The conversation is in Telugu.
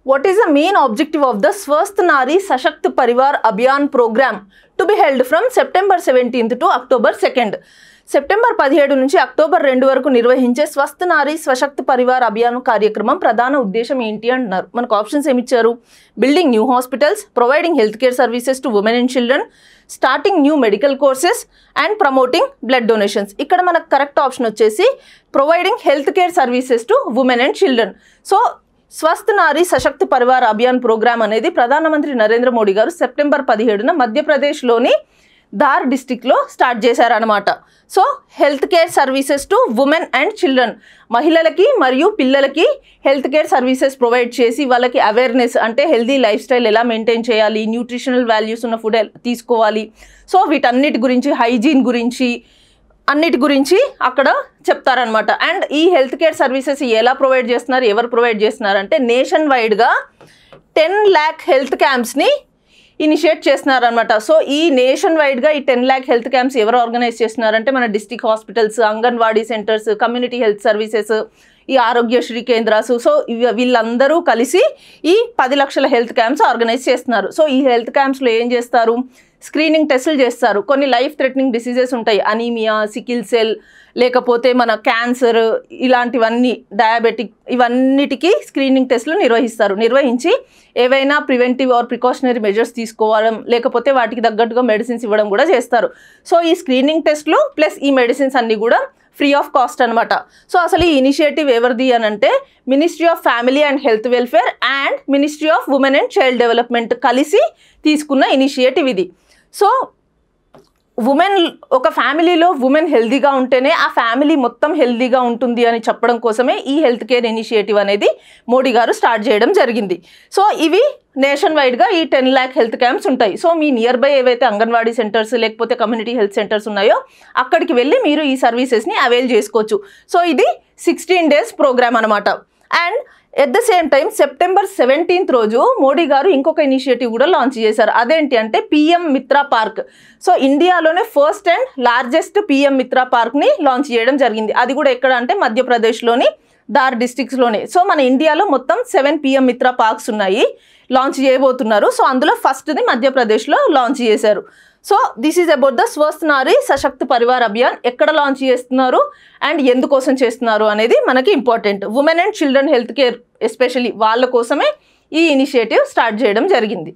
What is the main objective of the Swasth Nari Sashakt Parivar Abhiyan program to be held from September 17th to October 2nd? September 17 నుంచి అక్టోబర్ 2 వరకు నిర్వహించే స్వస్థ్ నారీ స్వశక్త్ పరివార్ అభియాన్ కార్యక్రమం ప్రధాన ఉద్దేశం ఏంటి అంటున్నారు. మనకు ఆప్షన్స్ ఏమి ఇచ్చారు? Building new hospitals, providing health care services to women and children, starting new medical courses and promoting blood donations. ఇక్కడ మనకు కరెక్ట్ ఆప్షన్ వచ్చేసి providing health care services to women and children. So Swasth Nari Sashakt Parivar Abhiyan programme అనేది ప్రధానమంత్రి నరేంద్ర మోడీ గారు సెప్టెంబర్ 17న మధ్యప్రదేశ్లోని ధార్ డిస్టిక్లో స్టార్ట్ చేశారనమాట. So health care services to women and children, మహిళలకి మరియు పిల్లలకి హెల్త్ కేర్ సర్వీసెస్ ప్రొవైడ్ చేసి వాళ్ళకి అవేర్నెస్, అంటే హెల్దీ లైఫ్ స్టైల్ ఎలా మెయింటైన్ చేయాలి, న్యూట్రిషనల్ వాల్యూస్ ఉన్న ఫుడ్ తీసుకోవాలి, సో వీటన్నిటి గురించి, హైజీన్ గురించి, అన్నిటి గురించి అక్కడ చెప్తారనమాట. అండ్ ఈ హెల్త్ కేర్ సర్వీసెస్ ఎలా ప్రొవైడ్ చేస్తున్నారు, ఎవరు ప్రొవైడ్ చేస్తున్నారు అంటే నేషన్ వైడ్గా 10 lakh హెల్త్ క్యాంప్స్ని ఇనిషియేట్ చేస్తున్నారనమాట. సో ఈ నేషన్ వైడ్గా ఈ 10 lakh హెల్త్ క్యాంప్స్ ఎవరు ఆర్గనైజ్ చేస్తున్నారంటే మన district hospitals, anganwadi centres, community health services, ఈ ఆరోగ్యశ్రీ కేంద్రాలు. సో వీళ్ళందరూ కలిసి ఈ 10 లక్షల హెల్త్ క్యాంప్స్ ఆర్గనైజ్ చేస్తున్నారు. సో ఈ హెల్త్ క్యాంప్స్లో ఏం చేస్తారు? స్క్రీనింగ్ టెస్టులు చేస్తారు. కొన్ని లైఫ్ థ్రెటనింగ్ డిసీజెస్ ఉంటాయి, అనీమియా, సికిల్ సెల్, లేకపోతే మన క్యాన్సర్, ఇలాంటివన్నీ, డయాబెటిక్, ఇవన్నిటికీ స్క్రీనింగ్ టెస్టులు నిర్వహించి ఏవైనా ప్రివెంటివ్ ఆర్ ప్రికాషనరీ మెజర్స్ తీసుకోవడం, లేకపోతే వాటికి తగ్గట్టుగా మెడిసిన్స్ ఇవ్వడం కూడా చేస్తారు. సో ఈ స్క్రీనింగ్ టెస్టులు ప్లస్ ఈ మెడిసిన్స్ అన్నీ కూడా ఫ్రీ ఆఫ్ కాస్ట్ అనమాట. సో అసలు ఈ ఇనిషియేటివ్ ఎవరిది అని అంటే ministry of family and health welfare and ministry of women and child development కలిసి తీసుకున్న ఇనిషియేటివ్ ఇది. సో ఒక ఫ్యామిలీలో ఉమెన్ హెల్తీగా ఉంటేనే ఆ ఫ్యామిలీ మొత్తం హెల్తీగా ఉంటుంది అని చెప్పడం కోసమే ఈ హెల్త్ కేర్ ఇనిషియేటివ్ అనేది మోడీ గారు స్టార్ట్ చేయడం జరిగింది. సో ఇవి నేషన్ వైడ్గా ఈ 10 lakh హెల్త్ క్యాంప్స్ ఉంటాయి. సో మీ నియర్ బై ఏవైతే అంగన్వాడీ సెంటర్స్ లేకపోతే కమ్యూనిటీ హెల్త్ సెంటర్స్ ఉన్నాయో అక్కడికి వెళ్ళి మీరు ఈ సర్వీసెస్ని అవైల్ చేసుకోవచ్చు. సో ఇది 16 days ప్రోగ్రామ్ అనమాట. And at the same time September 17th రోజు మోడీ గారు ఇంకొక ఇనిషియేటివ్ కూడా లాంచ్ చేశారు. అదేంటి అంటే పిఎం మిత్రా పార్క్. సో ఇండియాలోనే first and largest PM Mitra పార్క్ని లాంచ్ చేయడం జరిగింది. అది కూడా ఎక్కడ అంటే మధ్యప్రదేశ్లోని ధార్ డిస్ట్రిక్ట్స్లోనే. సో మన ఇండియాలో మొత్తం 7 పిఎం మిత్రా పార్క్స్ ఉన్నాయి, లాంచ్ చేయబోతున్నారు. సో అందులో ఫస్ట్ది మధ్యప్రదేశ్లో లాంచ్ చేశారు. So this is about the Swasth నారీ సశక్త్ పరివార్ అభియాన్. ఎక్కడ లాంచ్ చేస్తున్నారు అండ్ ఎందుకోసం చేస్తున్నారు అనేది మనకి important. Women and children health care especially వాళ్ళ కోసమే ఈ ఇనిషియేటివ్ స్టార్ట్ చేయడం జరిగింది.